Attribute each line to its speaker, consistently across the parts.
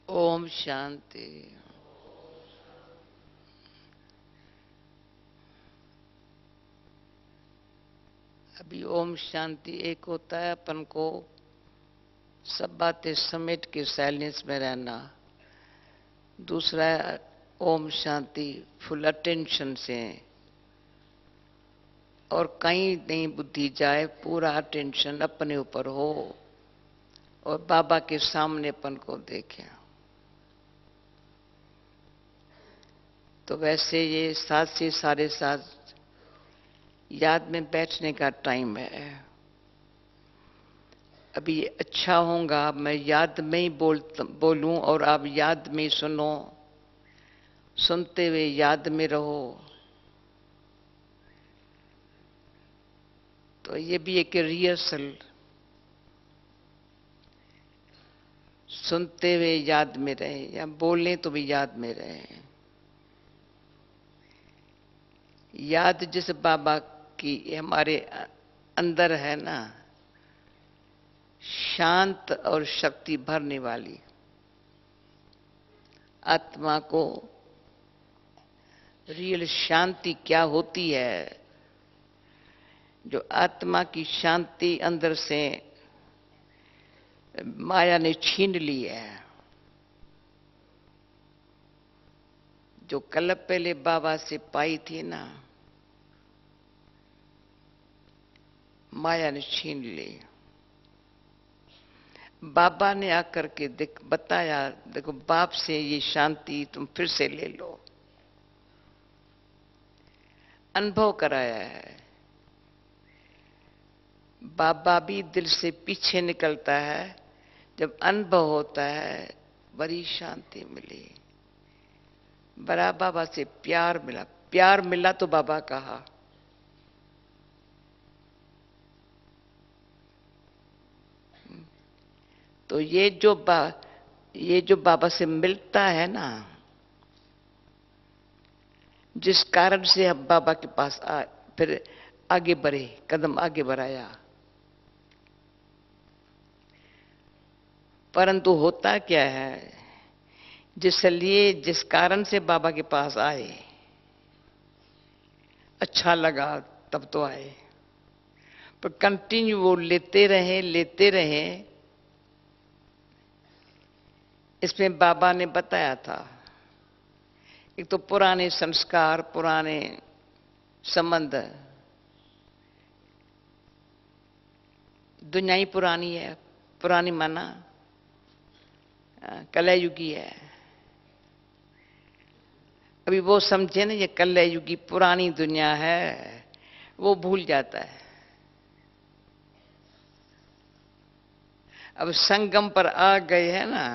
Speaker 1: ओम शांति। अभी ओम शांति एक होता है अपन को सब बातें समेट के साइलेंस में रहना। दूसरा है ओम शांति फुल अटेंशन से, और कहीं नहीं बुद्धि जाए, पूरा अटेंशन अपने ऊपर हो और बाबा के सामने अपन को देखें। तो वैसे ये 7 से 7:30 याद में बैठने का टाइम है। अभी अच्छा होगा मैं याद में ही बोलूं और आप याद में ही सुनो, सुनते हुए याद में रहो। तो ये भी एक रिहर्सल, सुनते हुए याद में रहे या बोलें तो भी याद में रहे। याद जिस बाबा की हमारे अंदर है ना, शांत और शक्ति भरने वाली, आत्मा को रियल शांति क्या होती है। जो आत्मा की शांति अंदर से माया ने छीन ली है, जो कल पहले बाबा से पाई थी ना, माया ने छीन ली। बाबा ने आकर के बताया, देखो बाप से ये शांति तुम फिर से ले लो। अनुभव कराया है। बाबा भी दिल से पीछे निकलता है जब अनुभव होता है, बड़ी शांति मिली, बड़ा बाबा से प्यार मिला। प्यार मिला तो बाबा कहा। तो ये जो बाबा से मिलता है ना, जिस कारण से हम बाबा के पास फिर आगे बढ़े, कदम आगे बढ़ाया। परंतु होता क्या है, जिस कारण से बाबा के पास आए, अच्छा लगा तब तो आए, पर कंटिन्यू वो लेते रहे। इसमें बाबा ने बताया था, एक तो पुराने संस्कार, पुराने संबंध, दुनिया ही पुरानी है। पुरानी माना कलयुगी है। अभी वो समझे ना, ये कलयुगी पुरानी दुनिया है, वो भूल जाता है। अब संगम पर आ गए हैं ना,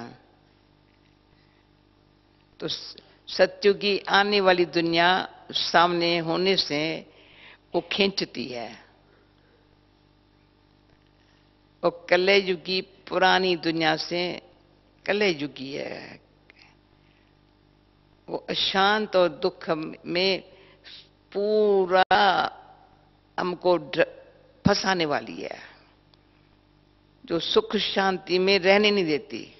Speaker 1: तो सत्युगी आने वाली दुनिया सामने होने से वो खींचती है, और कलयुगी पुरानी दुनिया से कलयुगी है। वो अशांत और दुख में पूरा हमको फंसाने वाली है, जो सुख शांति में रहने नहीं देती।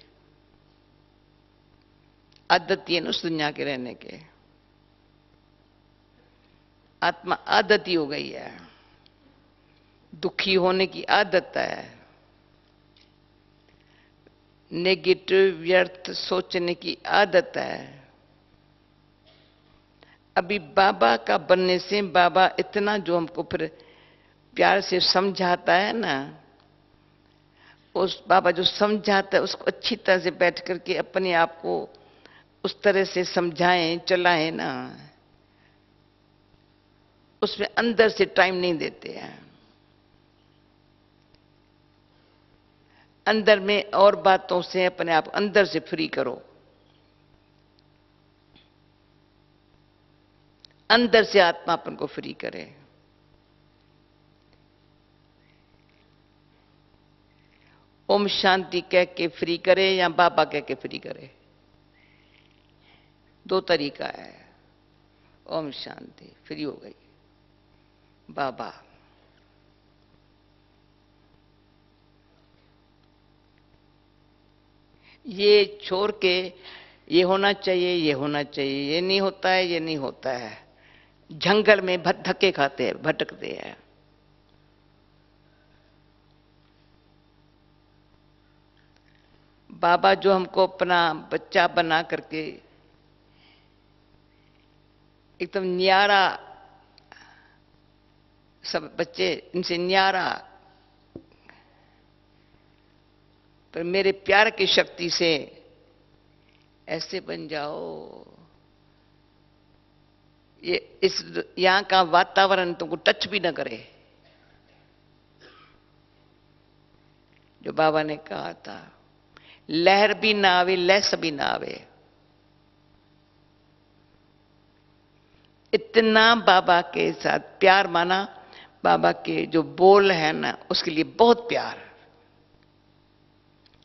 Speaker 1: आदत है ना उस दुनिया के रहने के, आत्मा आदती हो गई है, दुखी होने की आदत है, नेगेटिव व्यर्थ सोचने की आदत है। अभी बाबा का बनने से बाबा इतना जो हमको फिर प्यार से समझाता है ना, उस बाबा जो समझाता है उसको अच्छी तरह से बैठ करके अपने आप को उस तरह से समझाएं, चलाएं ना, उसमें अंदर से टाइम नहीं देते हैं। अंदर में और बातों से अपने आप अंदर से फ्री करो, अंदर से आत्मा अपन को फ्री करे। ओम शांति कह के फ्री करे या बाबा कह के फ्री करे, दो तरीका है। ओम शांति फ्री हो गई, बाबा। ये छोड़ के ये होना चाहिए, ये होना चाहिए, ये नहीं होता है, ये नहीं होता है, जंगल में धक्के खाते हैं, भटकते हैं। बाबा जो हमको अपना बच्चा बना करके एकदम न्यारा, सब बच्चे इनसे न्यारा, पर मेरे प्यार की शक्ति से ऐसे बन जाओ, ये इस यहां का वातावरण तुमको टच भी ना करे। जो बाबा ने कहा था, लहर भी ना आवे, लहस भी ना आवे। इतना बाबा के साथ प्यार माना, बाबा के जो बोल है ना उसके लिए बहुत प्यार,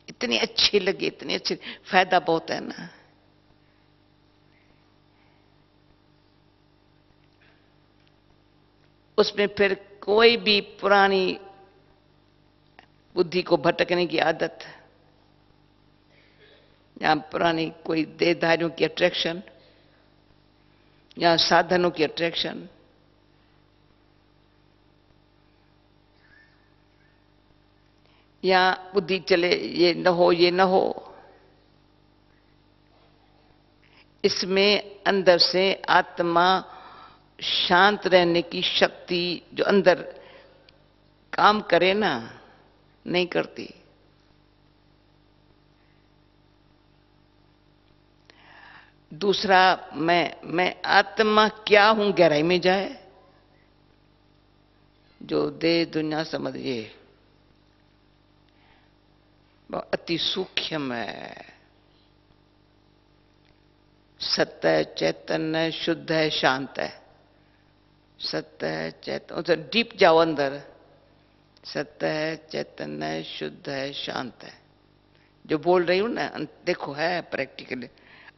Speaker 1: इतनी अच्छी लगी, इतनी अच्छी, फायदा बहुत है ना। उसमें फिर कोई भी पुरानी बुद्धि को भटकने की आदत, या पुरानी कोई देहधारियों की अट्रैक्शन, या साधनों की अट्रैक्शन, या बुद्धि चले ये न हो, ये न हो, इसमें अंदर से आत्मा शांत रहने की शक्ति जो अंदर काम करे ना, नहीं करती। दूसरा, मैं आत्मा क्या हूं गहराई में जाए, जो देह दुनिया समझिए अति सूक्ष्म है, सत्य है, चैतन्य, शुद्ध है, शांत है। सत्य है, चैतन्य, तो डीप जाओ अंदर, सत्य है, चैतन्य है, शुद्ध है, शांत है। जो बोल रही हूं ना, देखो है प्रैक्टिकली,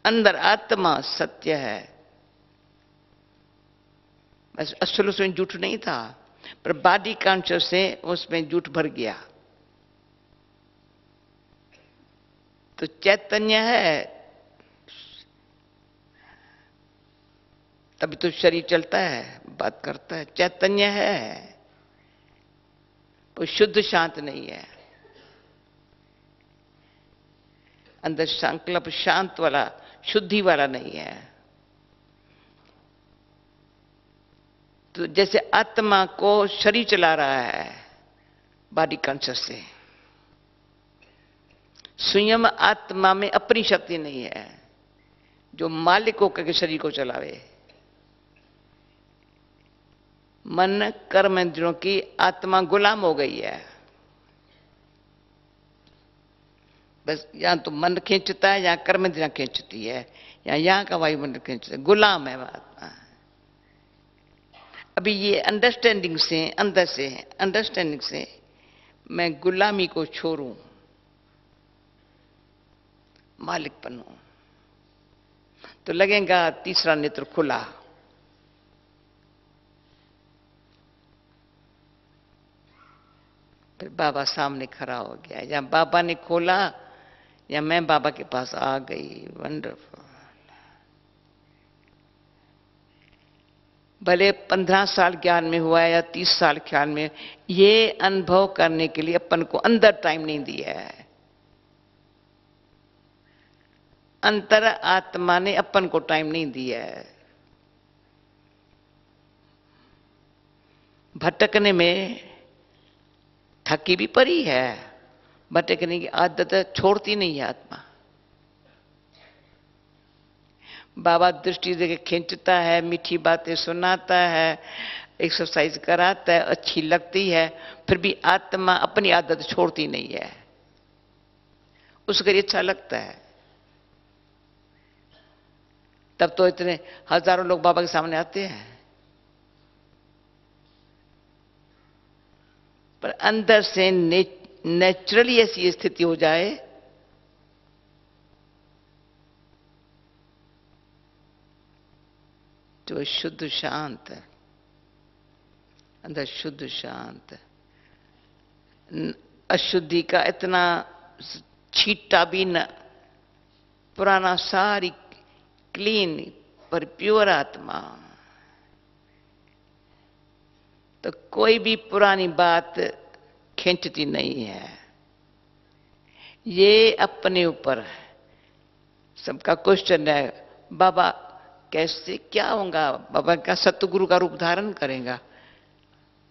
Speaker 1: अंदर आत्मा सत्य है, बस असल उसमें झूठ नहीं था, पर बॉडी कॉन्शियस से उसमें झूठ भर गया। तो चैतन्य है, तभी तो शरीर चलता है, बात करता है, चैतन्य है, वो शुद्ध शांत नहीं है। अंदर संकल्प शांत वाला, शुद्धि वाला नहीं है। तो जैसे आत्मा को शरीर चला रहा है बॉडी कॉन्शियस से, स्वयं आत्मा में अपनी शक्ति नहीं है जो मालिक होकर के शरीर को चलावे। मन कर्म इंद्रियों की आत्मा गुलाम हो गई है, बस या तो मन खींचता है, या कर्म इंद्रियां खींचती है, या यहां का वायुमंडल खींचता है, गुलाम है आत्मा। अभी ये अंडरस्टैंडिंग से, अंदर से अंडरस्टैंडिंग से मैं गुलामी को छोड़ूं, मालिक बनूं, तो लगेगा तीसरा नेत्र खुला। फिर बाबा सामने खड़ा हो गया, या बाबा ने खोला या मैं बाबा के पास आ गई। वंडरफुल। भले 15 साल ज्ञान में हुआ या 30 साल ज्ञान में, ये अनुभव करने के लिए अपन को अंदर टाइम नहीं दिया है। अंतर आत्मा ने अपन को टाइम नहीं दिया है। भटकने में थकी भी पड़ी है, भटकने की आदत छोड़ती नहीं है आत्मा। बाबा दृष्टि देके खींचता है, मीठी बातें सुनाता है, एक्सरसाइज कराता है, अच्छी लगती है, फिर भी आत्मा अपनी आदत छोड़ती नहीं है। उसको अच्छा लगता है, तब तो इतने हजारों लोग बाबा के सामने आते हैं। पर अंदर से नेचुरली ऐसी स्थिति हो जाए तो शुद्ध शांत है, अंदर शुद्ध शांत है। अशुद्धि का इतना छींटा भी न पुराना सारी क्लीन पर प्योर आत्मा, तो कोई भी पुरानी बात खींचती नहीं है। ये अपने ऊपर सबका क्वेश्चन है, बाबा कैसे क्या होगा, बाबा क्या सतगुरु का रूप धारण करेगा?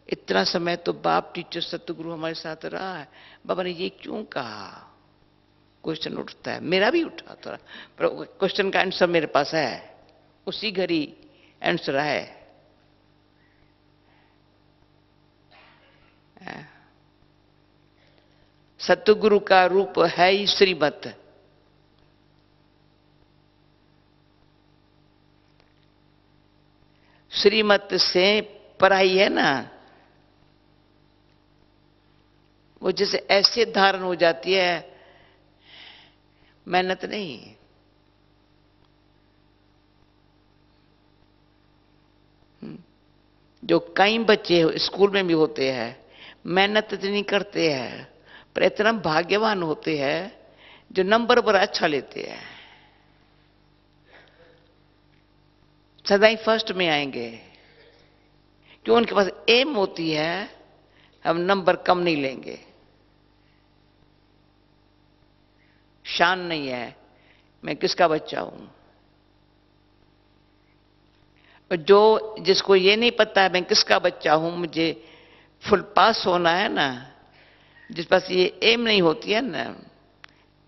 Speaker 1: इतना समय तो बाप टीचर सतगुरु हमारे साथ रहा है, बाबा ने ये क्यों कहा? क्वेश्चन उठता है, मेरा भी उठा थोड़ा, पर क्वेश्चन का आंसर मेरे पास है, उसी घड़ी आंसर है। सतगुरु का रूप है ही श्रीमत। श्रीमत से पढ़ाई है ना, वो जैसे ऐसे धारण हो जाती है, मेहनत नहीं। जो कई बच्चे स्कूल में भी होते हैं, मेहनत तो नहीं करते हैं, पर इतना भाग्यवान होते हैं जो नंबर पर अच्छा लेते हैं, सदाई फर्स्ट में आएंगे, क्यों? उनके पास एम होती है, हम नंबर कम नहीं लेंगे। शान नहीं है मैं किसका बच्चा हूं। और जो जिसको ये नहीं पता है मैं किसका बच्चा हूं, मुझे फुल पास होना है ना, जिस पास ये एम नहीं होती है ना,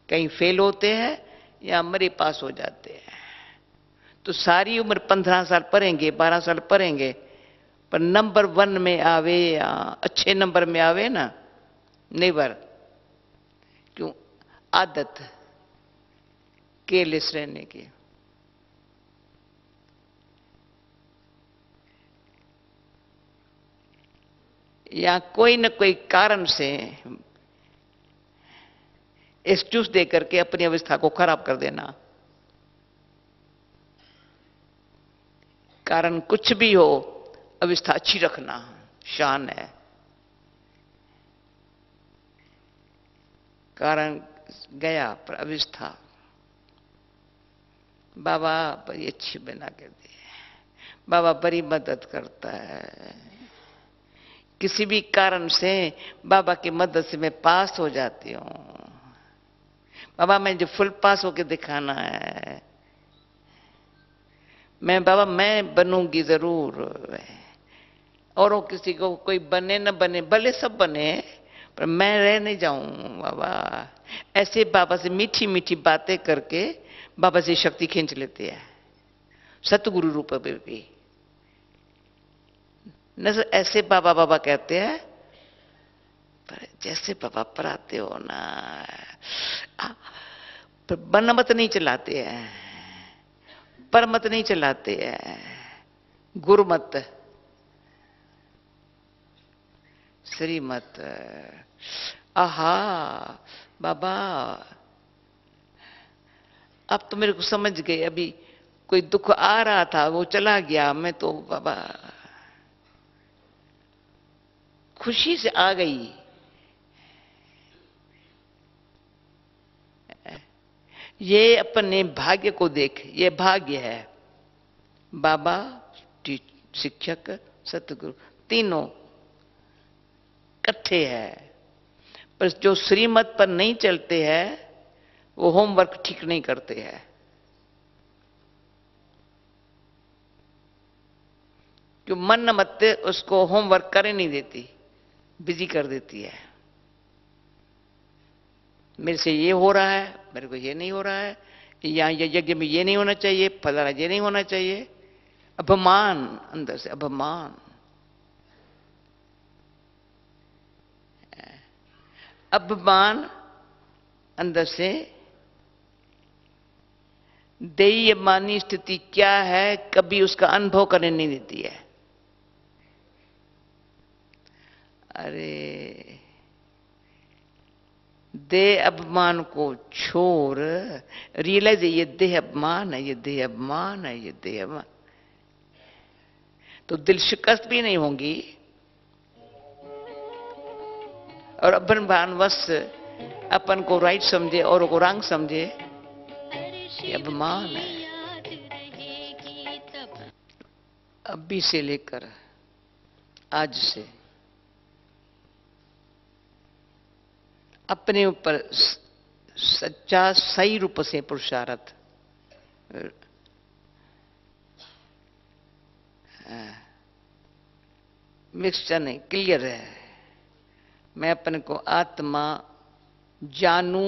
Speaker 1: कहीं फेल होते हैं या मरे पास हो जाते हैं। तो सारी उम्र 15 साल पढ़ेंगे, 12 साल पढ़ेंगे, पर नंबर 1 में आवे या अच्छे नंबर में आवे ना, नेवर। क्यों? आदत केयरलेस रहने की। या कोई न कोई कारण से एक्सक्यूज दे करके अपनी अवस्था को खराब कर देना। कारण कुछ भी हो, अवस्था अच्छी रखना शान है। कारण गया पर अवस्था बाबा बड़ी अच्छी बना के दे, बाबा बड़ी मदद करता है। किसी भी कारण से बाबा की मदद से मैं पास हो जाती हूँ। बाबा मैं जो फुल पास होके दिखाना है, मैं बाबा मैं बनूंगी जरूर। और किसी को कोई बने न बने, भले सब बने, पर मैं रह नहीं जाऊं बाबा। ऐसे बाबा से मीठी मीठी बातें करके बाबा से शक्ति खींच लेते हैं, सतगुरु रूप में भी। न ऐसे बाबा बाबा कहते हैं, पर जैसे बाबा पढ़ाते हो ना, पर बनमत नहीं चलाते हैं, परमत नहीं चलाते हैं, गुरुमत श्रीमत। आहा बाबा अब तो मेरे को समझ गए, अभी कोई दुख आ रहा था वो चला गया, मैं तो बाबा खुशी से आ गई। ये अपने भाग्य को देख, ये भाग्य है। बाबा, शिक्षक, सतगुरु तीनों इकट्ठे हैं। पर जो श्रीमत पर नहीं चलते हैं वो होमवर्क ठीक नहीं करते हैं। जो मन मत उसको होमवर्क करे नहीं देती, बिजी कर देती है। मेरे से ये हो रहा है, मेरे को ये नहीं हो रहा है, यहां ये यज्ञ में ये नहीं होना चाहिए, फलाना ये नहीं होना चाहिए। अभिमान, अंदर से अभिमान। अभिमान अंदर से। देयमानी स्थिति क्या है, कभी उसका अनुभव करने नहीं देती है। अरे देह अभिमान को छोड़, रियलाइज ये देह अभिमान है, ये देह अभिमान है, ये देह अभिमान, तो दिल शिकस्त भी नहीं होंगी। और अपन भानवश अपन को राइट समझे और को रंग समझे, ये अभिमान है। अभी से लेकर आज से अपने ऊपर सच्चा सही रूप से पुरुषार्थ मिक्सचर नहीं, क्लियर है। मैं अपने को आत्मा जानू,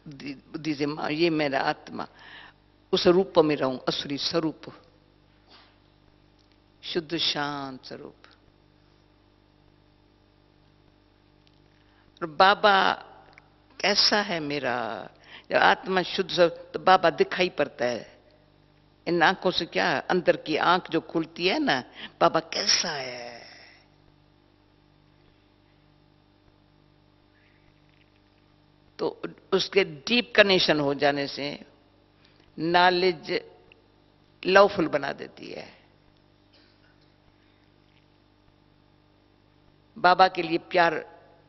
Speaker 1: बुद्धि से ये मेरा आत्मा, उस रूप में रहूं, असुरी स्वरूप, शुद्ध शांत स्वरूप। और बाबा कैसा है मेरा, जब आत्मा शुद्ध तो बाबा दिखाई पड़ता है। इन आंखों से क्या, अंदर की आंख जो खुलती है ना, बाबा कैसा है। तो उसके डीप कनेक्शन हो जाने से नॉलेज लवफुल बना देती है। बाबा के लिए प्यार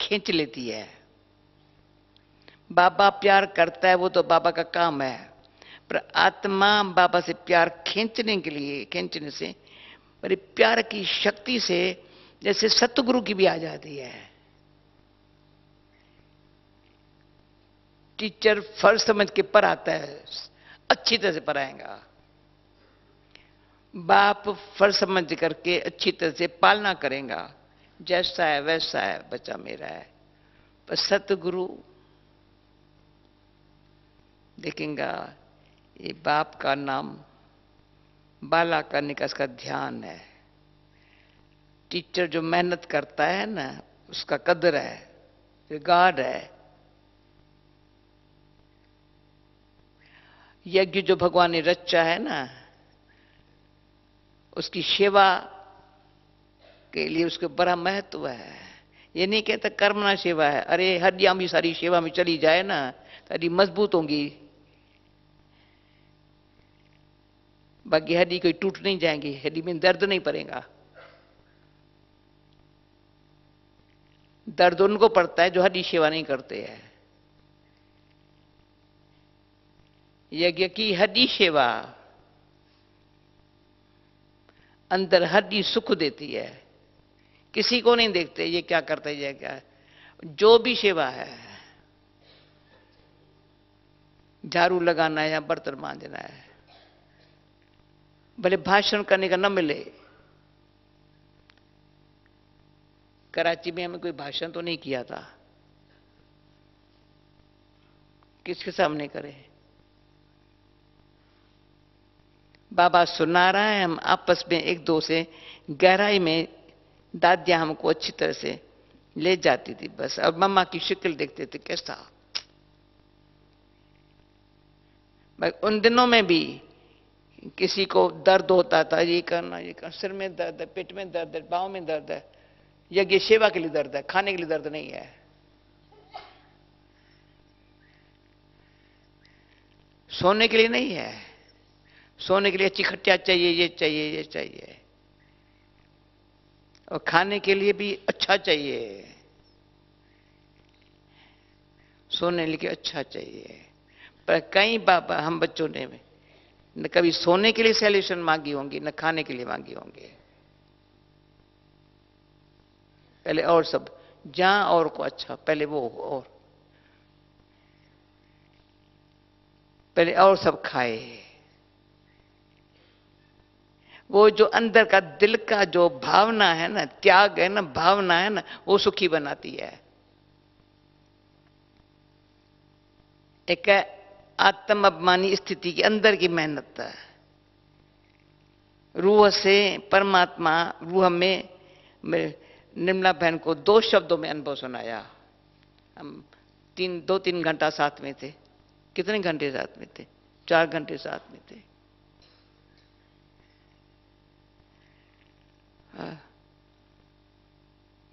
Speaker 1: खींच लेती है। बाबा प्यार करता है, वो तो बाबा का काम है, पर आत्मा बाबा से प्यार खींचने के लिए, खींचने से पर प्यार की शक्ति से जैसे सतगुरु की भी आ जाती है। टीचर फर्ज समझ के पढ़ाता है, अच्छी तरह से पढ़ाएगा। बाप फर्ज समझ करके अच्छी तरह से पालना करेगा, जैसा है वैसा है, बच्चा मेरा है। पर सतगुरु देखेगा ये बाप का नाम बाला करने का इसका ध्यान है। टीचर जो मेहनत करता है ना, उसका कदर है, रिगार्ड है। यज्ञ जो भगवान ने रचा है ना, उसकी सेवा के लिए उसके बड़ा महत्व है। ये नहीं कहता कर्मना सेवा है, अरे हड्डियां भी सारी सेवा में चली जाए ना तो हड्डी मजबूत होंगी, बाकी हड्डी कोई टूट नहीं जाएंगी, हड्डी में दर्द नहीं पड़ेगा। दर्द उनको पड़ता है जो हड्डी सेवा नहीं करते हैं। यज्ञ की हड्डी सेवा अंदर हड्डी सुख देती है। किसी को नहीं देखते ये क्या करता है, ये क्या है। जो भी सेवा है, झाड़ू लगाना है या बर्तन मांजना है, भले भाषण करने का न मिले। कराची में हमें कोई भाषण तो नहीं किया था, किसके सामने करे। बाबा सुना रहा है, हम आपस में एक दो से गहराई में, दादियां हमको अच्छी तरह से ले जाती थी बस, और मम्मा की शक्ल देखते थे कैसा। उन दिनों में भी किसी को दर्द होता था, ये करना ये करना, सिर में दर्द है, पेट में दर्द है, पांव में दर्द है, यज्ञ सेवा के लिए दर्द है, खाने के लिए दर्द नहीं है। सोने के लिए नहीं है, सोने के लिए अच्छी खटिया चाहिए, ये चाहिए ये चाहिए, और खाने के लिए भी अच्छा चाहिए, सोने के लिए अच्छा चाहिए। पर कई बाबा हम बच्चों ने न कभी सोने के लिए सैल्यूशन मांगी होंगी, न खाने के लिए मांगी होंगी। पहले और सब जहां और को अच्छा, पहले वो और, पहले और सब खाए। वो जो अंदर का दिल का जो भावना है ना, त्याग है ना, भावना है ना, वो सुखी बनाती है। एक आत्म अभिमानी स्थिति के अंदर की मेहनत है। रूह से परमात्मा, रूह में निर्मला बहन को 2 शब्दों में अनुभव सुनाया। हम 2-3 घंटा साथ में थे। कितने घंटे साथ में थे? 4 घंटे साथ में थे।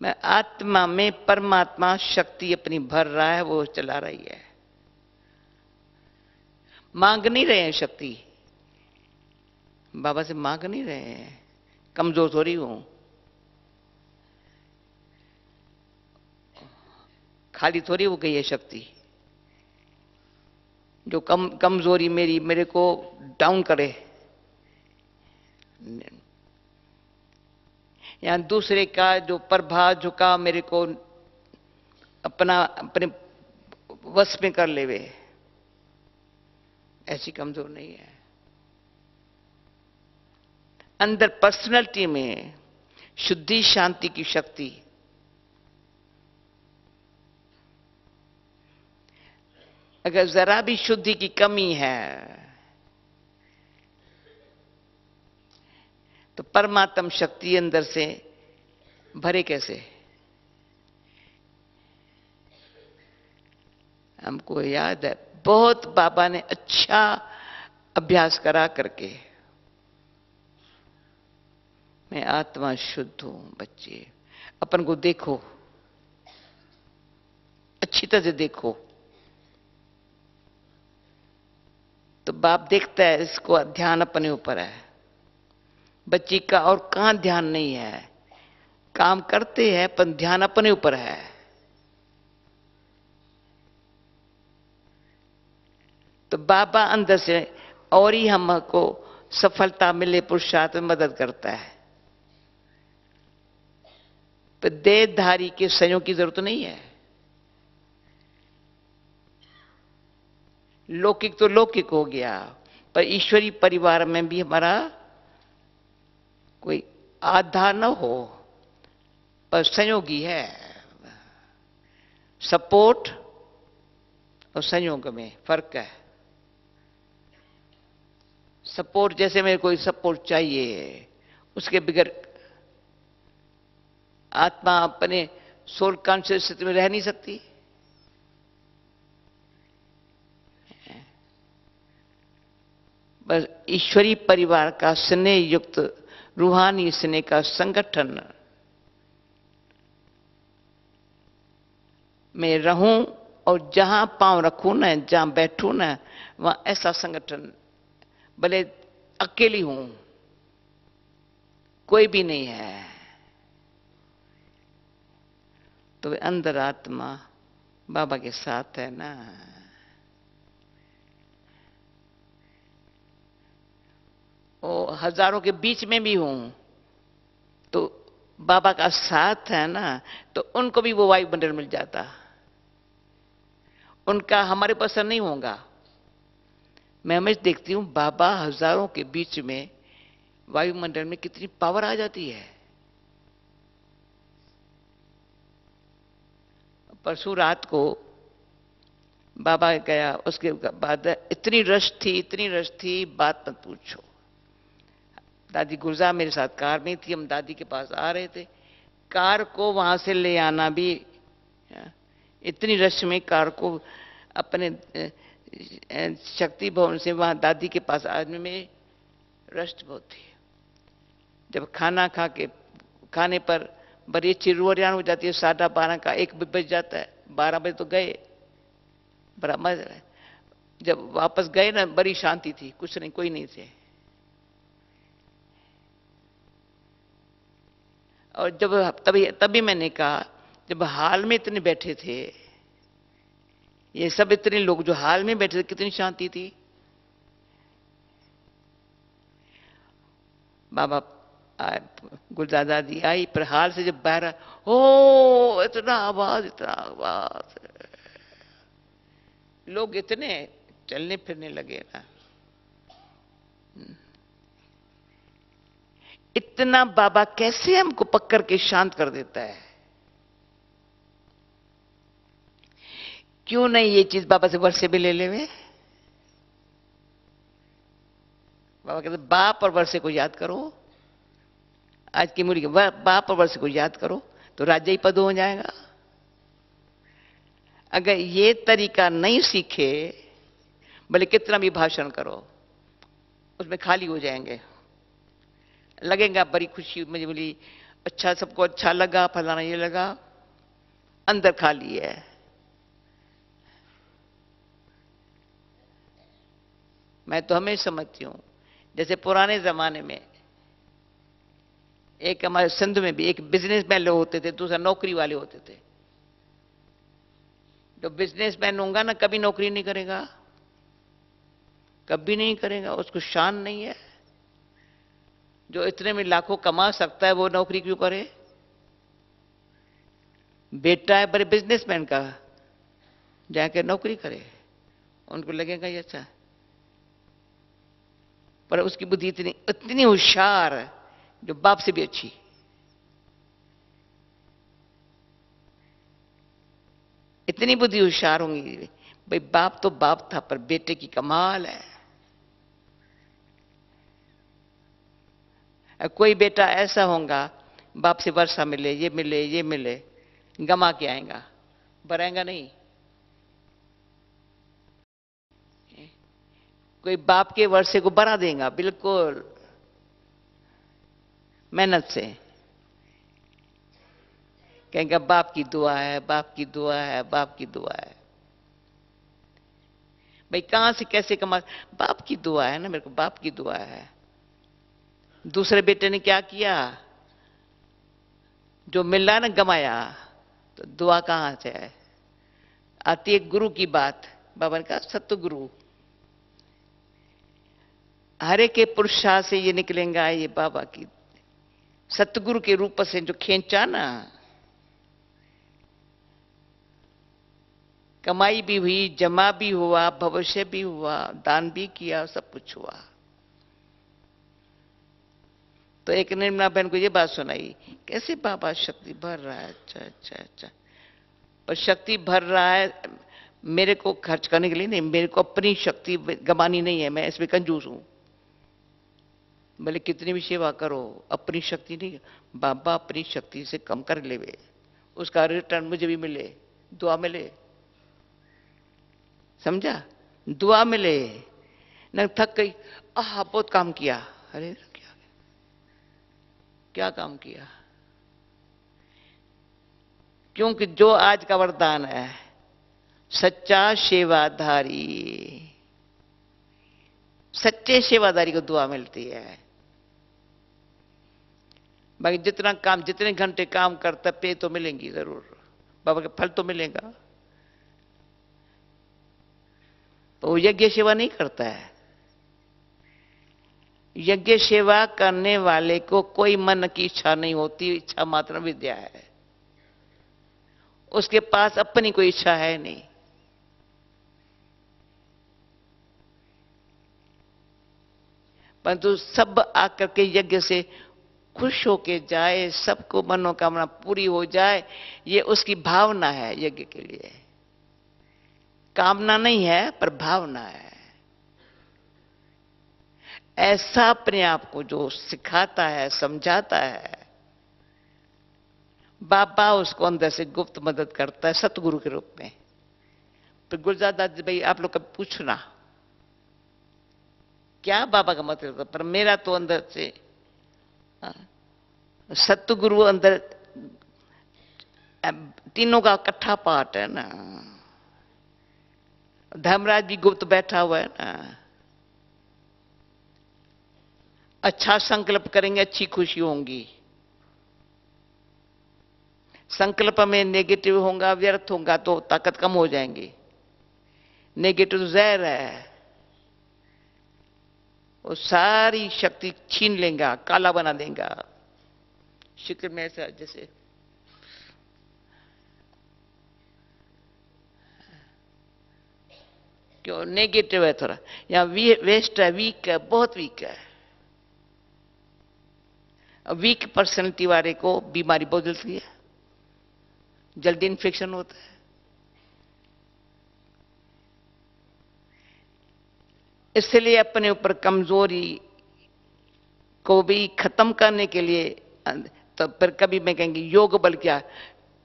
Speaker 1: मैं आत्मा में परमात्मा शक्ति अपनी भर रहा है, वो चला रही है। मांग नहीं रहे हैं शक्ति, बाबा से मांग नहीं रहे हैं, कमजोर थोड़ी हूं, खाली थोड़ी हो गई है शक्ति। जो कमजोरी मेरे को डाउन करे, या दूसरे का जो प्रभाव झुका मेरे को अपने वश में कर लेवे, ऐसी कमजोर नहीं है। अंदर पर्सनैलिटी में शुद्धि शांति की शक्ति, अगर जरा भी शुद्धि की कमी है तो परमात्म शक्ति अंदर से भरे कैसे? हमको याद है बहुत बाबा ने अच्छा अभ्यास करा करके, मैं आत्मा शुद्ध हूं। बच्चे अपन को देखो, अच्छी तरह से देखो, तो बाप देखता है इसको ध्यान अपने ऊपर है। बच्ची का और कहां ध्यान नहीं है, काम करते हैं पर ध्यान अपने ऊपर है। तो बाबा अंदर से और ही हमको सफलता मिले, पुरुषार्थ में मदद करता है। तो देहधारी के संयोग की जरूरत नहीं है। लौकिक तो लौकिक हो गया, पर ईश्वरी परिवार में भी हमारा कोई आधार न हो, पर संयोगी है। सपोर्ट और संयोग में फर्क है। सपोर्ट जैसे मेरे कोई सपोर्ट चाहिए, उसके बगैर आत्मा अपने सोल कॉन्शियस में रह नहीं सकती। बस ईश्वरी परिवार का स्नेह युक्त रूहानी स्नेह का संगठन में रहूं, और जहां पांव रखूं ना, जहां बैठूं ना, वहां ऐसा संगठन, भले अकेली हूं, कोई भी नहीं है, तो वे अंदर आत्मा बाबा के साथ है ना। ओ हजारों के बीच में भी हूं तो बाबा का साथ है ना, तो उनको भी वो वायुमंडल मिल जाता। उनका हमारे पर असर नहीं होगा। मैं हमेशा देखती हूं बाबा हजारों के बीच में, वायुमंडल में कितनी पावर आ जाती है। परसों रात को बाबा गया, उसके बाद इतनी रश थी, बात मत पूछो। दादी गुलजार मेरे साथ कार में थी, हम दादी के पास आ रहे थे, कार को वहां से ले आना भी, इतनी रश में कार को अपने शक्ति भवन से वहां दादी के पास आने में रश बहुत थी। जब खाने पर बड़ी चिरुआन हो जाती है, 12:30 का 1 बज जाता है, 12 बजे तो गए, बड़ा मजा। जब वापस गए ना, बड़ी शांति थी, कुछ नहीं, कोई नहीं थे। और जब तभी मैंने कहा, जब हाल में इतने बैठे थे, ये सब इतने लोग जो हाल में बैठे थे, कितनी शांति थी। बाबा गुलजार दादी आई, पर हाल से जब बाहर, हो इतना आवाज, लोग इतने चलने फिरने लगे ना। इतना बाबा कैसे हमको पकड़ के शांत कर देता है। क्यों नहीं ये चीज बाबा से वर्षे भी ले लेवे। बाबा कहते बाप और वर्षे को याद करो। आज की मुड़ी बाप और वर्षे को याद करो तो राज्य ही पद हो जाएगा। अगर ये तरीका नहीं सीखे, भले कितना भी भाषण करो, उसमें खाली हो जाएंगे। लगेगा बड़ी खुशी मुझे मिली, अच्छा सबको अच्छा लगा, फलाना ये लगा, अंदर खाली है। मैं तो हमेशा समझती हूं, जैसे पुराने जमाने में एक हमारे सिंध में भी एक बिजनेसमैन लोग होते थे, दूसरा नौकरी वाले होते थे। तो बिजनेसमैन होगा ना, कभी नौकरी नहीं करेगा, कभी नहीं करेगा, उसको शान नहीं है। जो इतने में लाखों कमा सकता है वो नौकरी क्यों करे? बेटा है बड़े बिजनेसमैन का, जाके नौकरी करे, उनको लगेगा ये अच्छा। पर उसकी बुद्धि इतनी इतनी होशियार है, जो बाप से भी अच्छी। इतनी बुद्धि होशियार होंगी भाई, बाप तो बाप था पर बेटे की कमाल है। कोई बेटा ऐसा होगा, बाप से वर्षा मिले, ये मिले, ये मिले, गमा के आएगा, भरेगा नहीं। कोई बाप के वर्षे को बढ़ा देगा, बिल्कुल मेहनत से। कहेगा बाप की दुआ है, बाप की दुआ है, बाप की दुआ है। भाई कहां से कैसे कमा? बाप की दुआ है ना, मेरे को बाप की दुआ है। दूसरे बेटे ने क्या किया? जो मिला ना गमाया, तो दुआ कहां से है? आती है गुरु की बात। बाबा ने कहा सतगुरु, हरे के पुरुषार्थ से ये निकलेगा, ये बाबा की सतगुरु के रूप से जो खींचा ना, कमाई भी हुई, जमा भी हुआ, भविष्य भी हुआ, दान भी किया, सब कुछ हुआ। तो एक निर्मला बहन को ये बात सुनाई, कैसे बाबा शक्ति भर रहा है? अच्छा अच्छा अच्छा, पर शक्ति भर रहा है मेरे को खर्च करने के लिए नहीं, मेरे को अपनी शक्ति गमानी नहीं है, मैं इसमें कंजूस हूं। बोले कितनी भी सेवा करो, अपनी शक्ति नहीं। बाबा अपनी शक्ति से कम कर ले वे, उसका रिटर्न मुझे भी मिले, दुआ मिले। समझा? दुआ मिले न। थक गई, आह बहुत काम किया, अरे क्या क्या काम किया? क्योंकि जो आज का वरदान है, सच्चा सेवाधारी, सच्चे सेवादारी को दुआ मिलती है। बाकी जितना काम, जितने घंटे काम करता, पे तो मिलेंगी जरूर, बाबा के फल तो मिलेगा। तो वो यज्ञ सेवा नहीं करता है। यज्ञ सेवा करने वाले को कोई मन की इच्छा नहीं होती, इच्छा मात्र विद्या है। उसके पास अपनी कोई इच्छा है नहीं। परंतु सब आकर के यज्ञ से खुश होके जाए, सबको मनोकामना पूरी हो जाए, ये उसकी भावना है यज्ञ के लिए। कामना नहीं है, पर भावना है। ऐसा अपने आप को जो सिखाता है, समझाता है, बाबा उसको अंदर से गुप्त मदद करता है सतगुरु के रूप में। तो गुलजार दास भाई आप लोग कभी पूछना क्या बाबा का मतलब था, पर मेरा तो अंदर से सतगुरु अंदर तीनों का इकट्ठा पाठ है ना। धर्मराज भी गुप्त बैठा हुआ है ना। अच्छा संकल्प करेंगे, अच्छी खुशी होंगी। संकल्प में नेगेटिव होगा, व्यर्थ होगा, तो ताकत कम हो जाएंगी। नेगेटिव जहर है, वो सारी शक्ति छीन लेगा, काला बना देगा। शुक्र में ऐसा जैसे क्यों नेगेटिव है थोड़ा, यहां वेस्ट है, वीक है, बहुत वीक है। वीक पर्सनैलिटी वाले को बीमारी बहुत जल्दी है, जल्दी इन्फेक्शन होता है। इसलिए अपने ऊपर कमजोरी को भी खत्म करने के लिए, तो फिर कभी मैं कहेंगी योग बल क्या,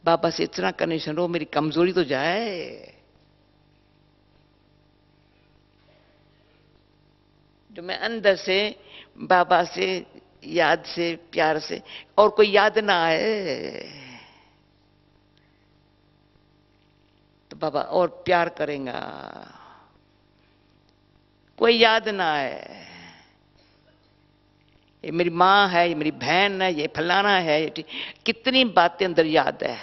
Speaker 1: बाबा से इतना कनेक्शन हो मेरी कमजोरी तो जाए। जो मैं अंदर से बाबा से याद से प्यार से, और कोई याद ना आए तो बाबा और प्यार करेगा। कोई याद ना आए, ये मेरी मां है, ये मेरी बहन है, ये फलाना है, ये कितनी बातें अंदर याद है,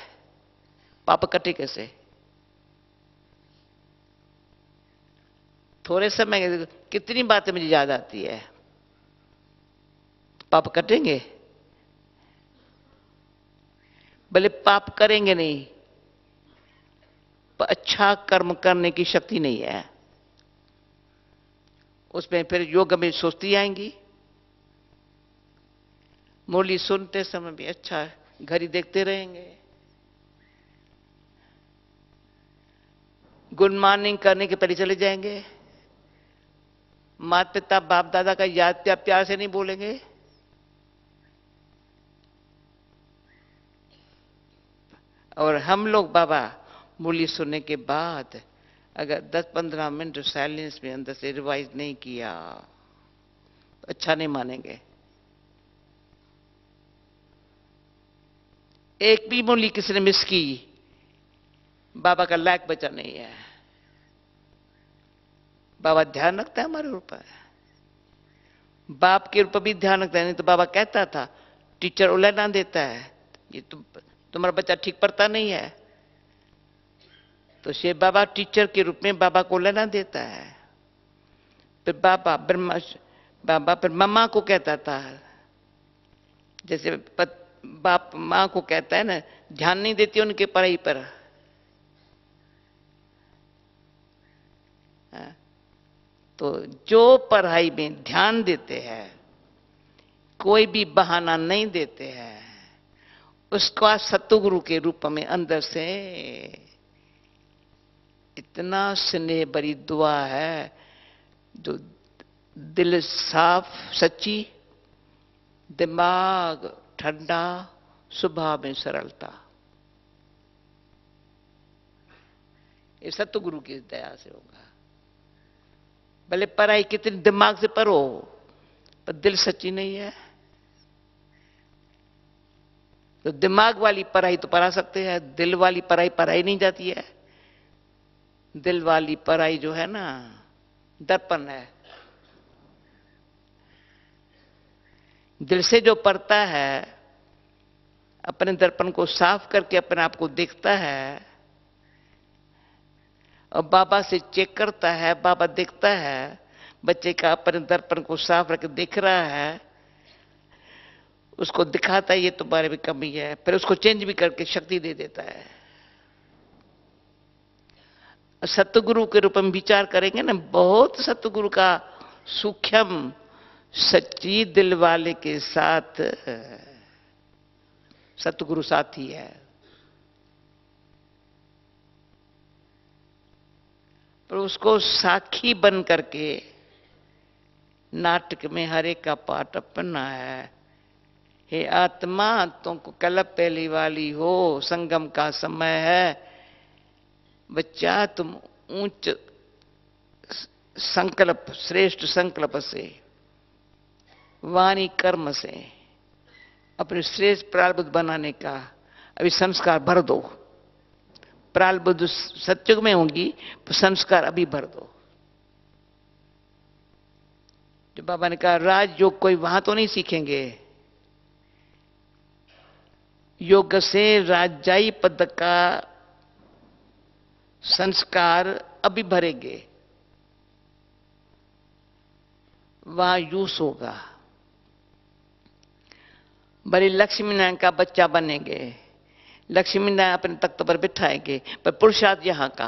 Speaker 1: पाप कटे कैसे? थोड़े समय कितनी बातें मुझे याद आती है। पाप कटेंगे, भले पाप करेंगे नहीं, पर अच्छा कर्म करने की शक्ति नहीं है उसमें। फिर योग में सोचती आएंगी, मुरली सुनते समय भी अच्छा घड़ी देखते रहेंगे, गुड मॉर्निंग करने के पहले चले जाएंगे, माता पिता बाप दादा का याद प्यार से नहीं बोलेंगे, और हम लोग बाबा मुरली सुनने के बाद अगर 10-15 मिनट साइलेंस में अंदर से रिवाइज नहीं किया तो अच्छा नहीं मानेंगे। एक भी मुरली किसी ने मिस की, बाबा का लायक बचा नहीं है। बाबा ध्यान रखता है हमारे ऊपर, बाप के ऊपर भी ध्यान रखता है। नहीं तो बाबा कहता था टीचर उलझना देता है, ये तुम्हारा बच्चा ठीक पढ़ता नहीं है, तो शेर बाबा टीचर के रूप में बाबा को उलझना देता है। फिर बाबा फिर मम्मा को कहता था, जैसे बाप माँ को कहता है ना, ध्यान नहीं देती उनके पढ़ाई पर। तो जो पढ़ाई में ध्यान देते हैं, कोई भी बहाना नहीं देते हैं, उसका सतगुरु के रूप में अंदर से इतना स्नेह भरी दुआ है, जो दिल साफ सच्ची, दिमाग ठंडा, स्वभाव में सरलता, ये सतगुरु की दया से होगा। भले पढ़ाई कितनी दिमाग से पढ़ो, पर दिल सच्ची नहीं है तो दिमाग वाली पढ़ाई तो पढ़ा सकते हैं, दिल वाली पढ़ाई नहीं जाती है। दिल वाली पढ़ाई जो है ना, दर्पण है। दिल से जो पढ़ता है, अपने दर्पण को साफ करके अपने आप को देखता है और बाबा से चेक करता है, बाबा देखता है बच्चे का अपने दर्पण को साफ रख देख रहा है, उसको दिखाता है ये तुम्हारे में कमी है, फिर उसको चेंज भी करके शक्ति दे देता है। सतगुरु के रूप में विचार करेंगे ना, बहुत सतगुरु का सूक्ष्म सच्ची दिल वाले के साथ सतगुरु साथी है। पर उसको साखी बन करके नाटक में हरे का पाठ अपना है। हे आत्मा, तुमको कल पहली वाली हो, संगम का समय है। बच्चा तुम ऊंच संकल्प, श्रेष्ठ संकल्प से, वाणी कर्म से अपने श्रेष्ठ प्रारब्ध बनाने का अभी संस्कार भर दो। प्रारब्ध सत्युग में होंगी, तो संस्कार अभी भर दो। जो बाबा ने कहा राजयोग कोई वहां तो नहीं सीखेंगे, योग से राजाई पद का संस्कार अभी भरेंगे, वहां यूज होगा। बड़े लक्ष्मी नारायण का बच्चा बनेंगे, लक्ष्मी नारायण अपने तख्त पर बिठाएंगे, पर पुरुषार्थ यहां का।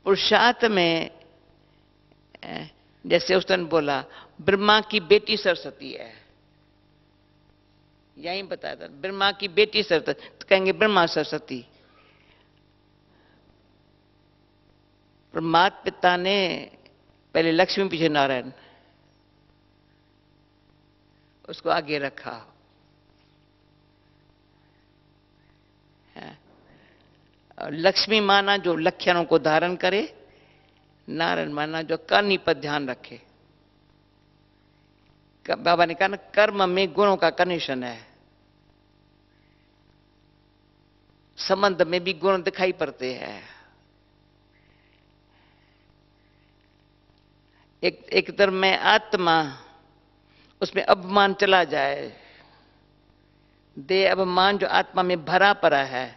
Speaker 1: पुरुषार्थ में जैसे उसने बोला ब्रह्मा की बेटी सरस्वती है, यही बताया था, ब्रह्मा की बेटी सरस्वती, तो कहेंगे ब्रह्मा सरस्वती। पर माता पिता ने पहले लक्ष्मी पीछे नारायण, उसको आगे रखा। और लक्ष्मी माना जो लक्षणों को धारण करे, नारायण माना जो करनी पर ध्यान रखे। बाबा ने कहा ना, कर्म में गुणों का कनेक्शन है, संबंध में भी गुण दिखाई पड़ते हैं। एक तरफ में आत्मा, उसमें अभिमान चला जाए, देह अभिमान जो आत्मा में भरा पड़ा है,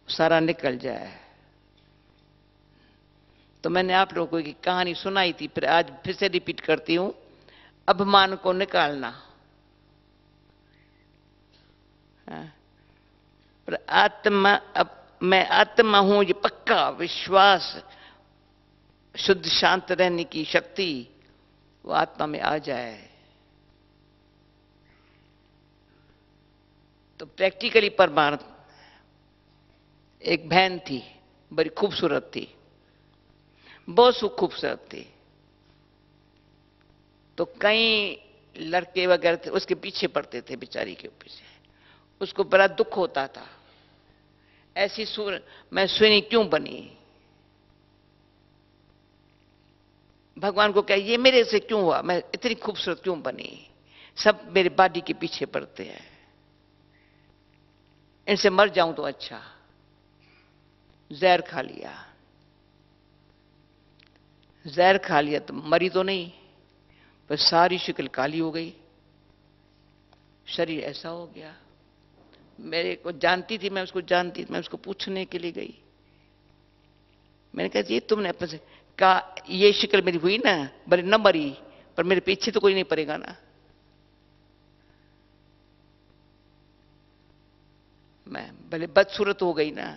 Speaker 1: सारा निकल जाए। तो मैंने आप लोगों को एक कहानी सुनाई थी, फिर आज फिर से रिपीट करती हूं। अभिमान को निकालना। हाँ। पर आत्मा, अब मैं आत्मा हूं, ये पक्का विश्वास, शुद्ध शांत रहने की शक्ति वो आत्मा में आ जाए तो प्रैक्टिकली प्रमाण। एक बहन थी, बड़ी खूबसूरत थी, बहुत खूबसूरत थी। तो कई लड़के वगैरह थे उसके पीछे पड़ते थे, बेचारी के पीछे। उसको बड़ा दुख होता था, ऐसी मैं सुनी क्यों बनी, भगवान को क्या ये मेरे से क्यों हुआ, मैं इतनी खूबसूरत क्यों बनी, सब मेरे बॉडी के पीछे पड़ते हैं, इनसे मर जाऊं तो अच्छा। जहर खा लिया, जहर खा लिया तो मरी तो नहीं, पर सारी शक्ल काली हो गई, शरीर ऐसा हो गया। मेरे को जानती थी, मैं उसको जानती थी, मैं उसको पूछने के लिए गई। मैंने कहा ये तुमने अपने से कहा, ये शक्ल मेरी हुई ना, भले न मरी, पर मेरे पीछे तो कोई नहीं पड़ेगा ना। मैं भले बदसूरत हो गई ना।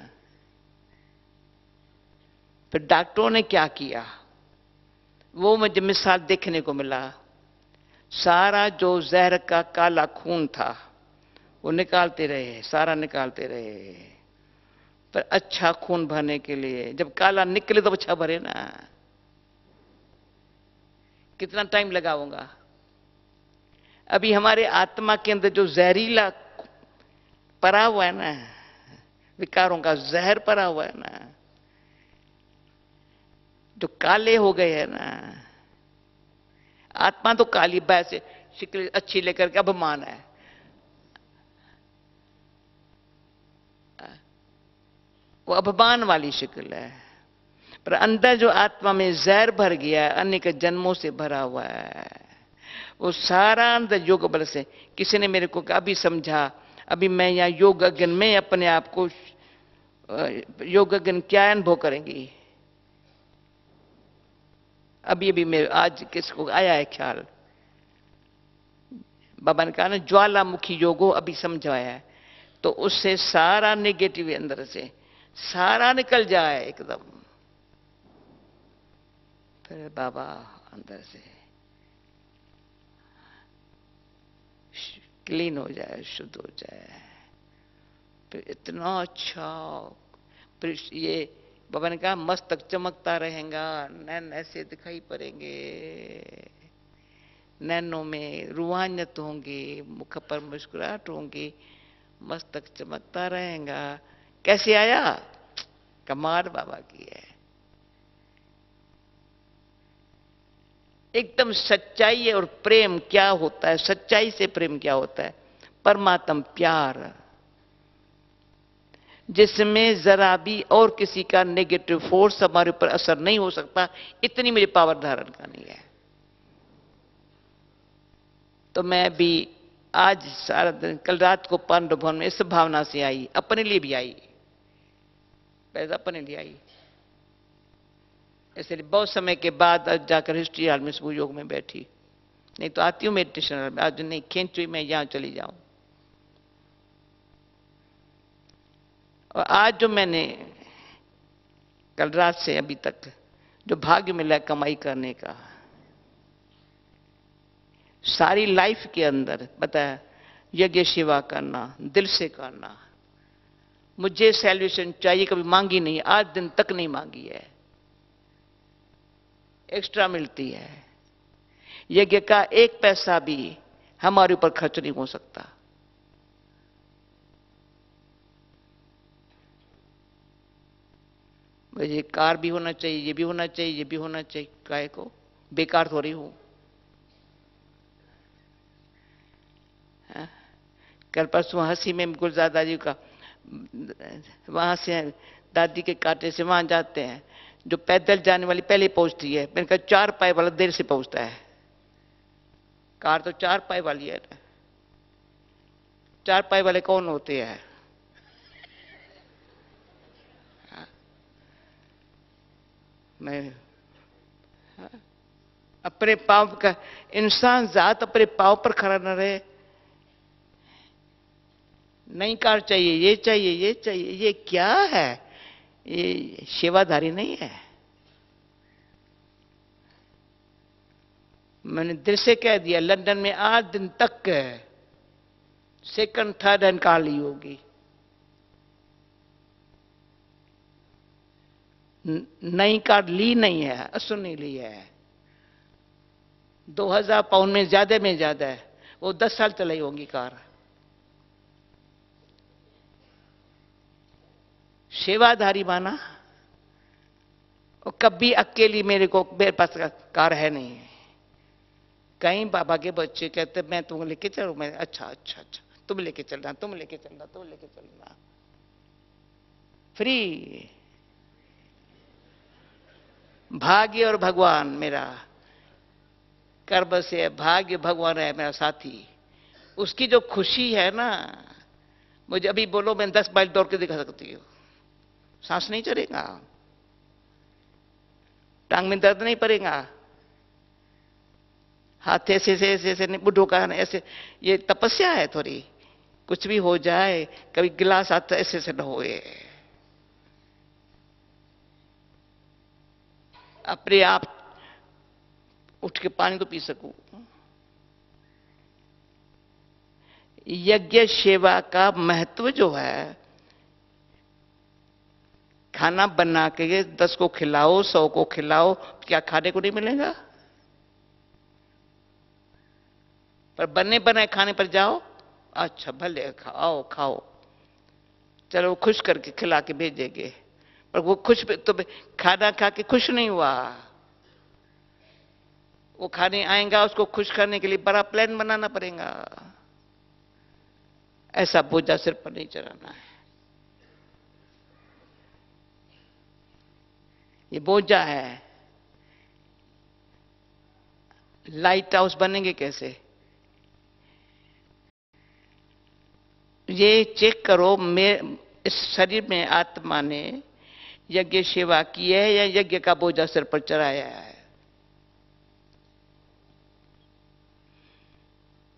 Speaker 1: फिर डॉक्टरों ने क्या किया, वो मुझे मिसाल देखने को मिला। सारा जो जहर का काला खून था वो निकालते रहे, सारा निकालते रहे, पर अच्छा खून भरने के लिए जब काला निकले तो अच्छा भरे ना। कितना टाइम लगाऊंगा। अभी हमारे आत्मा के अंदर जो जहरीला पड़ा हुआ है ना, विकारों का जहर पड़ा हुआ है ना, जो काले हो गए हैं ना, आत्मा तो काली वैसे शक्ल अच्छी लेकर के अभिमान है, वो अभिमान वाली शक्ल है। पर अंदर जो आत्मा में जहर भर गया है, अनेक जन्मों से भरा हुआ है, वो सारा अंदर योग बल से। किसी ने मेरे को अभी समझा, अभी मैं यहाँ योग अज्ञान में अपने आप को योग अज्ञान क्या अनुभव करेंगी। अभी अभी मेरे आज किसको आया है ख्याल, बाबा ने कहा ना ज्वालामुखी योगो, अभी समझाया है, तो उससे सारा नेगेटिव अंदर से सारा निकल जाए एकदम। फिर बाबा अंदर से क्लीन हो जाए, शुद्ध हो जाए, फिर इतना अच्छा। फिर ये बाबा ने कहा मस्तक चमकता रहेगा, नैन ऐसे दिखाई पड़ेंगे, नैनों में रूहानियत होंगी, मुख पर मुस्कुराहट होंगी, मस्तक चमकता रहेगा। कैसे आया, कमाल बाबा की है। एकदम सच्चाई और प्रेम क्या होता है, सच्चाई से प्रेम क्या होता है, परमात्म प्यार, जिसमें जरा भी और किसी का नेगेटिव फोर्स हमारे ऊपर असर नहीं हो सकता, इतनी मेरी पावर धारण करनी है। तो मैं भी आज सारा दिन, कल रात को पांडव भवन में इस भावना से आई, अपने लिए भी आई, पहले अपने लिए आई, इसलिए बहुत समय के बाद आज जाकर हिस्ट्री हॉल में सुबह योग में बैठी। नहीं तो आती हूँ मेडिटेशन हॉल में, आज नहीं खींच हुई मैं यहां चली जाऊं। और आज जो मैंने कल रात से अभी तक जो भाग्य मिला कमाई करने का, सारी लाइफ के अंदर बताया, यज्ञ सेवा करना, दिल से करना, मुझे सैल्यूशन चाहिए, कभी मांगी नहीं, आज दिन तक नहीं मांगी है, एक्स्ट्रा मिलती है। यज्ञ का एक पैसा भी हमारे ऊपर खर्च नहीं हो सकता। मुझे कार भी होना चाहिए, ये भी होना चाहिए, ये भी होना चाहिए, काहे को बेकार थोड़ी हूं। कल परसों हंसी में गुलजार दादी का, वहां से दादी के कांटे से वहां जाते हैं, जो पैदल जाने वाली पहले पहुंचती है, मैंने कहा 4 पाए वाला देर से पहुंचता है, कार तो 4 पाए वाली है ना। 4 पाए वाले कौन होते हैं, मैं अपने पाँव का, इंसान जात अपने पाँव पर खड़ा न रहे। नई कार चाहिए, ये चाहिए, ये चाहिए, ये क्या है? ये सेवाधारी नहीं है। मैंने दिल से कह दिया, लंदन में 8 दिन तक सेकंड थर्ड हैंड कार ली होगी, नई कार ली नहीं है, असुर नहीं ली है। 2000 पाउंड में ज्यादा है, वो 10 साल चलाई होंगी कार। सेवाधारी माना, और कभी अकेली मेरे पास कार है नहीं। कहीं बाबा के बच्चे कहते मैं तुम लेके चलूं, मैं अच्छा अच्छा अच्छा, तुम लेके चलना, तुम लेके चलना, तुम लेके चलना, फ्री। भाग्य और भगवान मेरा कर्म से, भाग्य भगवान है मेरा साथी। उसकी जो खुशी है ना, मुझे अभी बोलो मैं 10 माइल दौड़ के दिखा सकती हूँ, सांस नहीं चलेगा, टांग में दर्द नहीं पड़ेगा, हाथ ऐसे ऐसे ऐसे नहीं, बुढ़ों का ऐसे। ये तपस्या है थोड़ी, कुछ भी हो जाए, कभी गिलास हाथ ऐसे ऐसे न होए, अपने आप उठ के पानी तो पी सकूं। यज्ञ सेवा का महत्व जो है, खाना बना के 10 को खिलाओ, 100 को खिलाओ, क्या खाने को नहीं मिलेगा? पर बने बनाए खाने पर जाओ, अच्छा भले खाओ खाओ, चलो खुश करके खिला के भेजेंगे, पर वो खुश तो खाना खा के खुश नहीं हुआ। वो खाने आएगा, उसको खुश करने के लिए बड़ा प्लान बनाना पड़ेगा। ऐसा बोझा सिर पर नहीं चढ़ाना है। ये बोझा है। लाइट हाउस बनेंगे कैसे? ये चेक करो, इस शरीर में आत्मा ने यज्ञ सेवा की है या यज्ञ का बोझा सिर पर चढ़ाया है?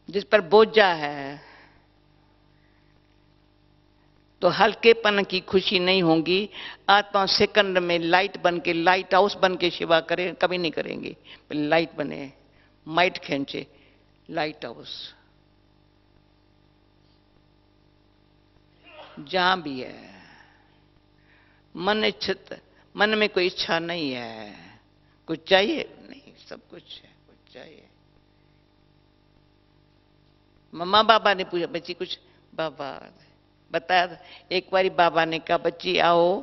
Speaker 1: जिस पर बोझा है तो हल्केपन की खुशी नहीं होगी। आत्मा सेकंड में लाइट बन के, लाइट हाउस बन के सेवा करें, कभी नहीं करेंगे। लाइट बने, माइट खींचे, लाइट हाउस जहां भी है। मन इच्छित, मन में कोई इच्छा नहीं है, कुछ चाहिए नहीं, सब कुछ है, कुछ चाहिए। मम्मा बाबा ने पूछा, बच्ची कुछ? बाबा बताया, एक बारी बाबा ने कहा, बच्ची आओ,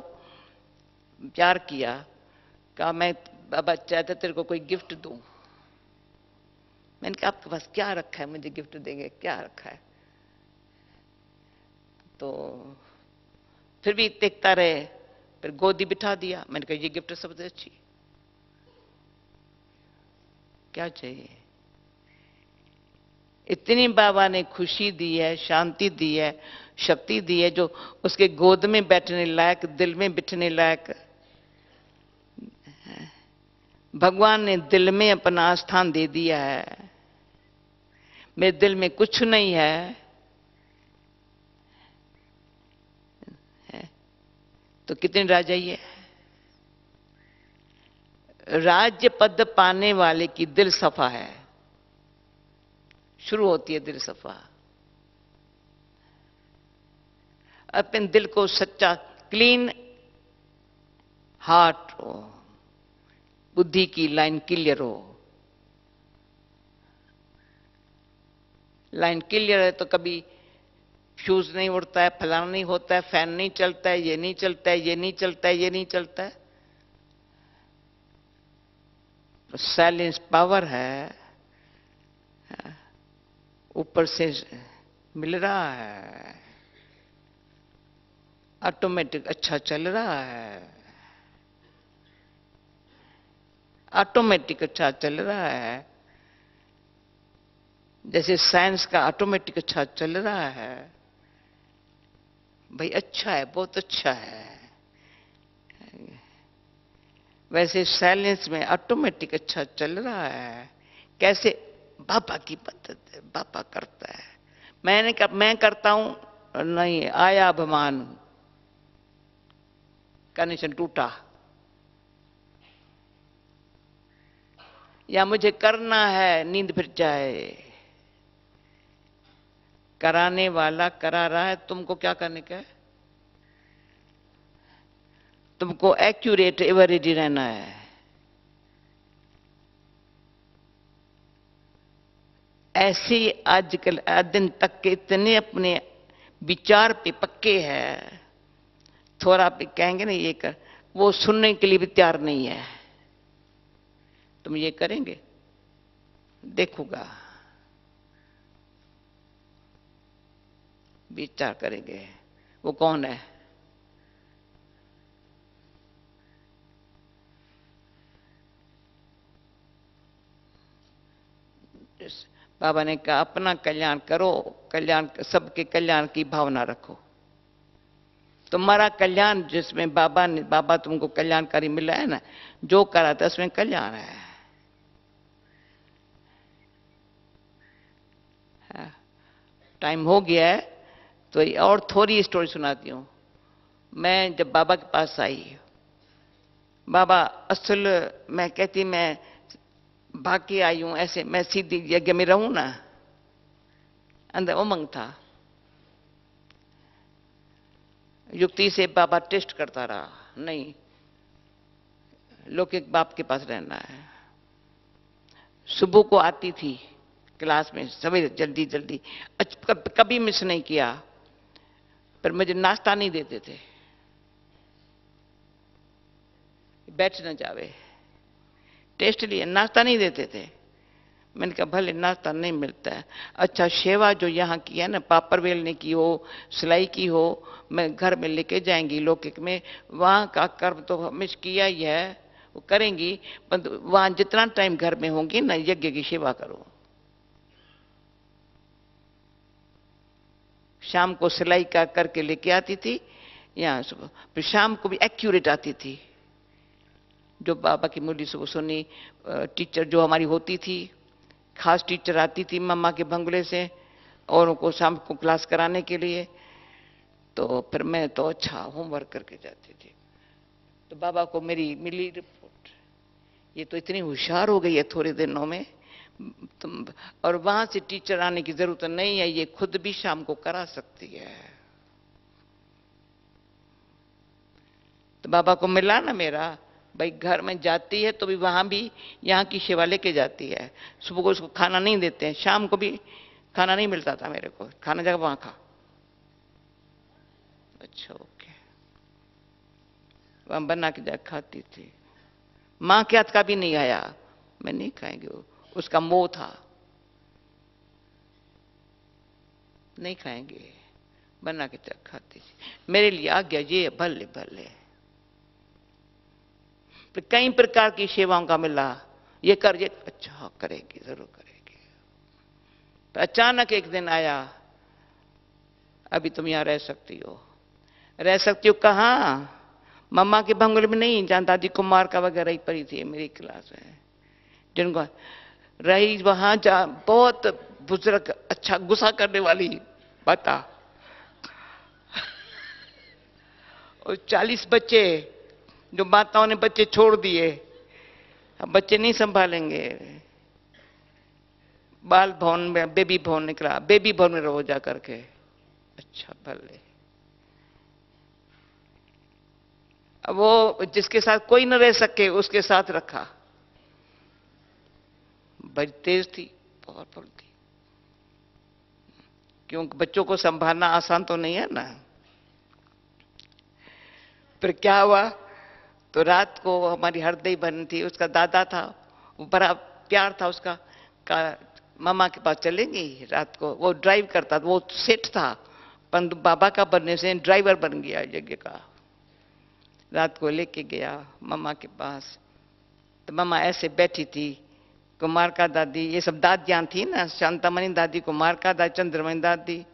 Speaker 1: प्यार किया, कहा मैं बाबा चाहता तेरे को कोई गिफ्ट दूं। मैंने कहा आपके पास क्या रखा है, मुझे गिफ्ट देंगे, क्या रखा है? तो फिर भी देखता रहे, फिर गोदी बिठा दिया। मैंने कहा ये गिफ्ट सबसे अच्छी, क्या चाहिए? इतनी बाबा ने खुशी दी है, शांति दी है, शक्ति दी है, जो उसके गोद में बैठने लायक, दिल में बिठने लायक। भगवान ने दिल में अपना स्थान दे दिया है। मेरे दिल में कुछ नहीं है, तो कितने राजाई है? राज्य पद पाने वाले की दिल सफा है, शुरू होती है दिल सफा। अपने दिल को सच्चा, क्लीन हार्ट हो, बुद्धि की लाइन क्लियर हो। लाइन क्लियर है तो कभी फ्यूज नहीं उड़ता है, फलाना नहीं होता है, फैन नहीं चलता है, ये नहीं चलता है, ये नहीं चलता है, ये नहीं चलता है। तो साइलेंस पावर है, ऊपर से मिल रहा है, ऑटोमेटिक अच्छा चल रहा है, ऑटोमेटिक अच्छा चल रहा है। जैसे साइंस का ऑटोमेटिक अच्छा चल रहा है, भाई अच्छा है, बहुत अच्छा है। वैसे साइलेंस में ऑटोमेटिक अच्छा चल रहा है। कैसे? बाबा की मदद है, बाबा करता है। मैं करता हूं नहीं, आया अभिमान, कनेक्शन टूटा, या मुझे करना है, नींद फिर जाए। कराने वाला करा रहा है, तुमको क्या करने का है? तुमको एक्यूरेट एवर रेडी रहना है। ऐसे आजकल आज दिन तक के इतने अपने विचार पे पक्के हैं, थोड़ा पे कहेंगे ना ये कर, वो सुनने के लिए भी तैयार नहीं है। तुम ये करेंगे, देखूंगा, विचार करेंगे। वो कौन है? बाबा ने कहा अपना कल्याण करो, कल्याण, सबके कल्याण की भावना रखो। तुम्हारा कल्याण जिसमें बाबा तुमको कल्याणकारी मिला है ना, जो करा था उसमें कल्याण है। टाइम हो गया है तो और थोड़ी स्टोरी सुनाती हूं। मैं जब बाबा के पास आई, बाबा असल मैं कहती मैं भाग के आई हूं, ऐसे मैं सीधी यज्ञ में रहूं ना, अंदर उमंग था। युक्ति से बाबा टेस्ट करता रहा, नहीं, लौकिक बाप के पास रहना है। सुबह को आती थी क्लास में सवेरे जल्दी जल्दी, कभी मिस नहीं किया, पर मुझे नाश्ता नहीं देते थे, बैठ न जावे, टेस्ट लिए नाश्ता नहीं देते थे। मैंने कहा भले नाश्ता नहीं मिलता है, अच्छा सेवा जो यहाँ की है ना, पापड़ बेलने की हो, सिलाई की हो, मैं घर में लेके जाएंगी लौकिक में, वहां का कर्म तो हमेशा किया ही है, वो करेंगी, पर वहां जितना टाइम घर में होंगी ना, यज्ञ की सेवा करो। शाम को सिलाई का करके लेके आती थी यहाँ सुबह, फिर शाम को भी एक्यूरेट आती थी। जो बाबा की मुरली सुबह सुनी, टीचर जो हमारी होती थी, खास टीचर आती थी मम्मा के बंगले से, और उनको शाम को क्लास कराने के लिए। तो फिर मैं तो अच्छा होमवर्क करके जाती थी। तो बाबा को मेरी मिली रिपोर्ट, ये तो इतनी होशियार हो गई है थोड़े दिनों में, तुम, और वहां से टीचर आने की जरूरत नहीं है, ये खुद भी शाम को करा सकती है। तो बाबा को मिला ना मेरा, भाई घर में जाती है तो भी वहां भी यहाँ की सेवा लेके जाती है। सुबह को उसको खाना नहीं देते हैं, शाम को भी खाना नहीं मिलता था मेरे को, खाना जगह वहां खा। अच्छा ओके, वहां बना के जा खाती थी। माँ के हाथ का भी नहीं आया, मैं नहीं खाएंगे, उसका मोह था, नहीं खाएंगे, बना के जा खाती थी। मेरे लिए आ गया ये भले भले। कई प्रकार की सेवाओं का मिला, ये कर, ये अच्छा करेगी, जरूर करेगी। तो अचानक एक दिन आया, अभी तुम यहां रह सकती हो। रह सकती हो कहां? मम्मा के बंगले में नहीं, जहां दादी कुमार का वगैरह ही पड़ी थी मेरी क्लास में, जिनको रही वहां जा, बहुत बुजुर्ग, अच्छा गुस्सा करने वाली बता, और 40 बच्चे, जो माताओं ने बच्चे छोड़ दिए, अब बच्चे नहीं संभालेंगे, बाल भवन में बेबी भवन निकला, बेबी भवन में रहो जा करके। अच्छा भले, अब वो जिसके साथ कोई न रह सके उसके साथ रखा। बड़ी तेज थी, पावरफुल थी, क्योंकि बच्चों को संभालना आसान तो नहीं है ना। फिर क्या हुआ, तो रात को हमारी हरदई बहन थी, उसका दादा था, वो बड़ा प्यार था उसका, मामा के पास चलेंगी रात को, वो ड्राइव करता, वो सेठ था, पर बाबा का बनने से ड्राइवर बन गया यज्ञ का। रात को लेके गया मामा के पास, तो मामा ऐसे बैठी थी, कुमार का दादी, ये सब दादियां थी ना, शांतामणि दादी, कुमार का दादी, चंद्रमणि दादी,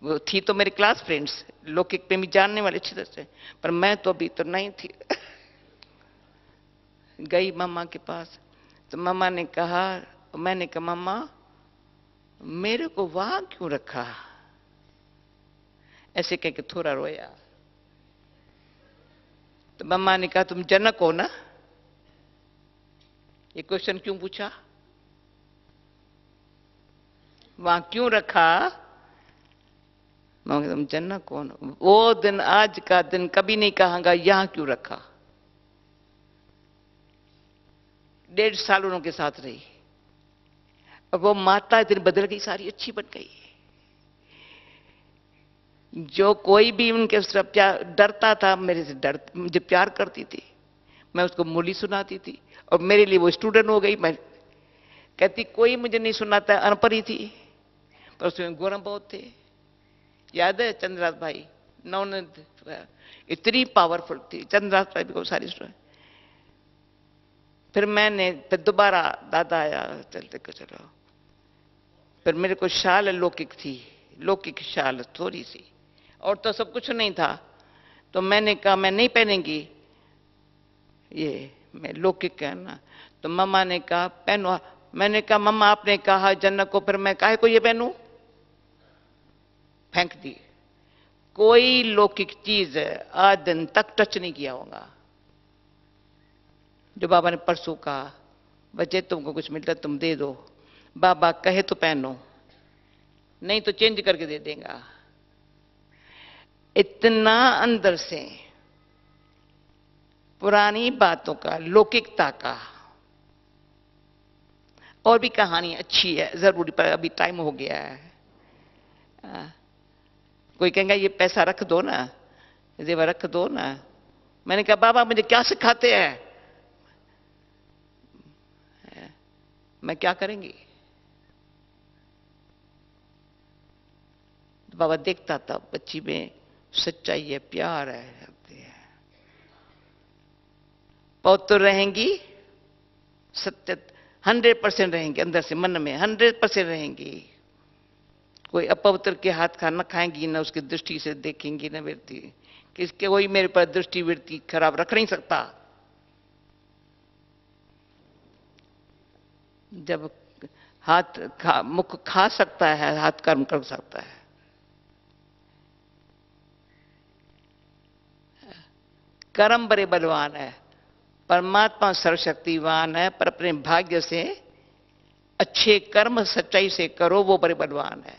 Speaker 1: वो थी तो मेरे क्लास फ्रेंड्स, लौकिक पे भी जानने वाले अच्छी तरह से, पर मैं तो अभी तो नहीं थी। गई मम्मा के पास, तो मम्मा ने कहा, मैंने कहा मम्मा मेरे को वहां क्यों रखा, ऐसे कह के थोड़ा रोया। तो मम्मा ने कहा तुम जनक हो ना, ये क्वेश्चन क्यों पूछा, वहां क्यों रखा। मैं तुम जनक हो ना, वो दिन आज का दिन कभी नहीं कहांगा यहां क्यों रखा। 1.5 साल उनके साथ रही और वो माता दिन बदल गई, सारी अच्छी बन गई। जो कोई भी उनके प्यार डरता था मेरे से, मुझे प्यार करती थी, मैं उसको मूली सुनाती थी और मेरे लिए वो स्टूडेंट हो गई। मैं कहती कोई मुझे नहीं सुनाता, अनपढ़ ही थी पर उसमें गुण बहुत थे। याद है चंद्रनाथ भाई, नवनंद इतनी पावरफुल थी चंद्रनाथ भाई को सारी स्टोरी। फिर दोबारा दादा आया, चलते को चलो। फिर मेरे को शाल लौकिक थी, लौकिक शाल थोड़ी सी, और तो सब कुछ नहीं था। तो मैंने कहा मैं नहीं पहनेंगी ये, मैं लौकिक है ना। तो मम्मा ने कहा पहनो। मैंने कहा मम्मा आपने कहा जनक को, फिर मैं काहे को ये पहनूं, फेंक दी। कोई लौकिक चीज आज दिन तक टच नहीं किया होगा। जो बाबा ने परसों कहा बच्चे तुमको कुछ मिलता तुम दे दो, बाबा कहे तो पहनो, नहीं तो चेंज करके दे देगा। इतना अंदर से पुरानी बातों का, लौकिकता का। और भी कहानी अच्छी है जरूरी, पर अभी टाइम हो गया है। कोई कहेगा ये पैसा रख दो ना, जेवर रख दो ना। मैंने कहा बाबा मुझे क्या सिखाते हैं, मैं क्या करेंगी। बाबा देखता था बच्ची में सच्चाई है, प्यार है, पौत्र रहेंगी, सत्य 100% रहेंगी, अंदर से मन में 100% रहेंगी। कोई अपवित्र के हाथ का न खाएंगी, ना उसकी दृष्टि से देखेंगी, न वृत्ति किसके, कोई मेरे पर दृष्टि वृत्ति खराब रख नहीं सकता। जब मुख खा सकता है, हाथ कर्म कर सकता है। कर्म बड़े बलवान है, परमात्मा सर्वशक्तिवान है, पर अपने भाग्य से अच्छे कर्म सच्चाई से करो, वो बड़े बलवान है।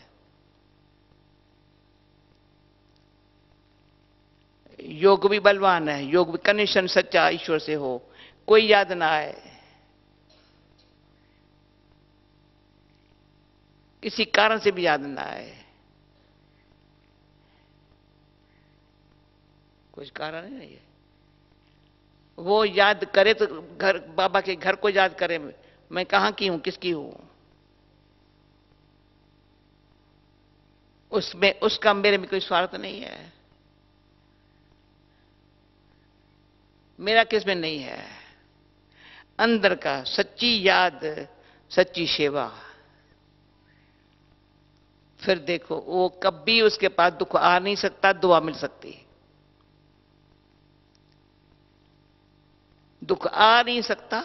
Speaker 1: योग भी बलवान है, योग भी कनेक्शन सच्चा ईश्वर से हो, कोई याद ना आए, किसी कारण से भी याद ना आए, कुछ कारण नहीं है। वो याद करे तो घर, बाबा के घर को याद करे, मैं कहां की हूं, किसकी हूं, उसमें उसका मेरे में कोई स्वार्थ नहीं है, मेरा किसमें नहीं है। अंदर का सच्ची याद, सच्ची सेवा। फिर देखो वो कभी उसके पास दुख आ नहीं सकता, दुआ मिल सकती है। दुख आ नहीं सकता,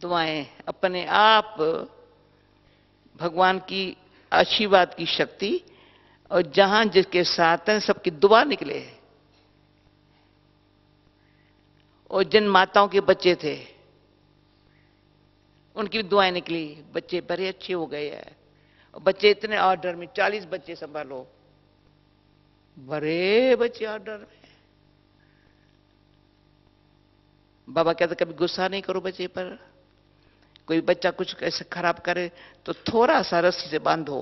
Speaker 1: दुआएं अपने आप, भगवान की आशीर्वाद की शक्ति, और जहां जिसके साथ है सबकी दुआ निकले। और जिन माताओं के बच्चे थे उनकी भी दुआएं निकली, बच्चे बड़े अच्छे हो गए हैं। और बच्चे इतने ऑर्डर में, 40 बच्चे संभालो, बड़े बच्चे ऑर्डर में। बाबा कहते कभी गुस्सा नहीं करो बच्चे पर, कोई बच्चा कुछ ऐसे खराब करे तो थोड़ा सा रस्सी से बांधो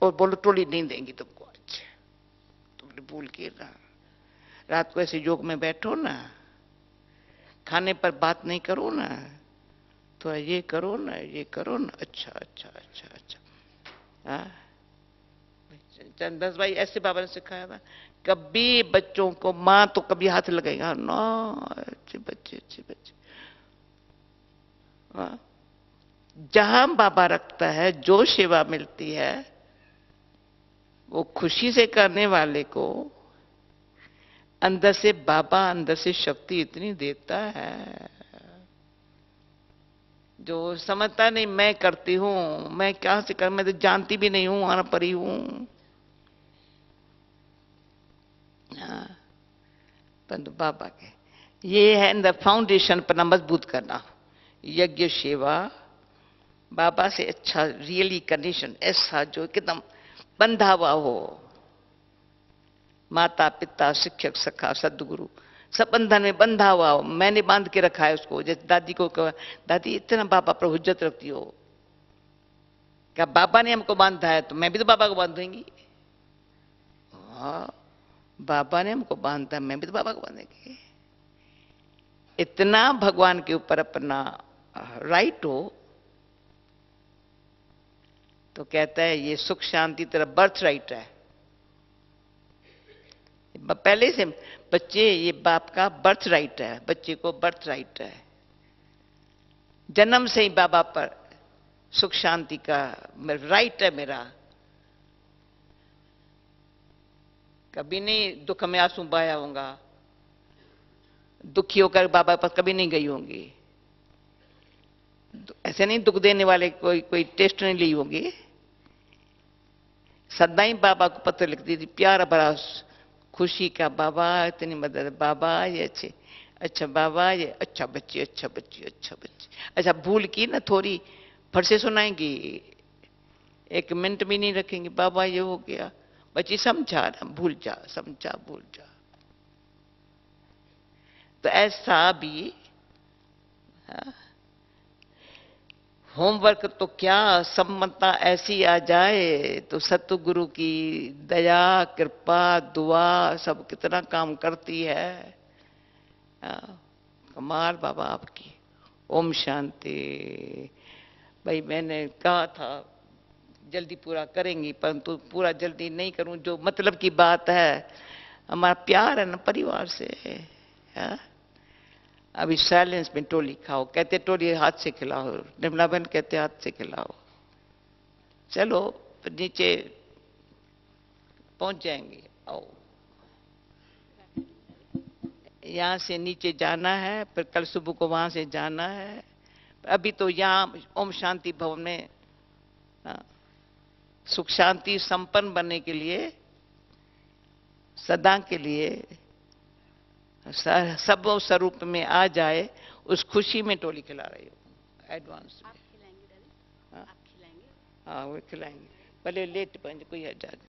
Speaker 1: और बोलो टोली नहीं देंगी तुमको, अच्छा तुमने भूल के ना। रात को ऐसे योग में बैठो ना, खाने पर बात नहीं करो ना, तो ये करो ना, ये करो ना, अच्छा अच्छा अच्छा अच्छा। चंदस भाई ऐसे बाबा ने सिखाया था, कभी बच्चों को, मां तो कभी हाथ लगाएगा ना, अच्छे बच्चे अच्छे बच्चे। जहां बाबा रखता है, जो सेवा मिलती है वो खुशी से करने वाले को अंदर से बाबा अंदर से शक्ति इतनी देता है, जो समझता नहीं मैं करती हूं, मैं क्या से कर, मैं तो जानती भी नहीं हूं, वहां पर ही हूं। परंतु बाबा के ये है द फाउंडेशन पर मजबूत करना, यज्ञ सेवा बाबा से अच्छा रियली कंडीशन ऐसा जो एकदम बंधा हुआ हो, माता पिता शिक्षक सखा सदगुरु सब बंधन में बंधा हुआ हो, मैंने बांध के रखा है उसको। जैसे दादी को कहा, दादी इतना बाबा पर हुज्जत रखती हो, क्या बाबा ने हमको बांधा है तो मैं भी तो बाबा को बांध दूंगी। हाँ, बाबा ने हमको बांधा है, मैं भी तो बाबा को बांधेंगी। इतना भगवान के ऊपर अपना राइट हो तो कहता है ये सुख शांति तेरा बर्थ राइट है। पहले से बच्चे, ये बाप का बर्थ राइट है, बच्चे को बर्थ राइट है। जन्म से ही बाबा पर सुख शांति का राइट है मेरा। कभी नहीं दुख में आंसू बहाया होगा, दुखी होकर बाबा पर कभी नहीं गई होंगी, ऐसे नहीं दुख देने वाले कोई टेस्ट नहीं ली होगी। सदा ही बाबा को पत्र लिखती थी प्यारा भरा खुशी का, बाबा इतनी मदद, बाबा ये अच्छे, अच्छा बाबा ये अच्छा बच्ची, अच्छा बच्ची, अच्छा बच्ची। अच्छा भूल की ना थोड़ी फट से सुनाएंगी, 1 मिनट भी नहीं रखेंगे, बाबा ये हो गया, बच्ची समझा ना, भूल जा, समझा भूल जा। तो ऐसा भी होमवर्क तो क्या, सम्मतता ऐसी आ जाए तो सतगुरु की दया कृपा दुआ सब कितना काम करती है। कमाल बाबा आपकी। ओम शांति। भाई मैंने कहा था जल्दी पूरा करेंगी, परंतु पूरा जल्दी नहीं करूं, जो मतलब की बात है, हमारा प्यार है ना परिवार से। अभी साइलेंस में टोली खाओ, कहते टोली हाथ से खिलाओ, निर्मला बहन कहते हाथ से खिलाओ। चलो नीचे पहुंच जाएंगे, आओ। यहां से नीचे जाना है, फिर कल सुबह को वहां से जाना है। अभी तो यहां ओम शांति भवन में सुख शांति संपन्न बनने के लिए, सदा के लिए सब स्वरूप में आ जाए, उस खुशी में टोली खिला रही हो एडवांस में। आप खिलाएंगे? हाँ वो खिलाएंगे, भले लेट पहुंचे, कोई हर्ज नहीं।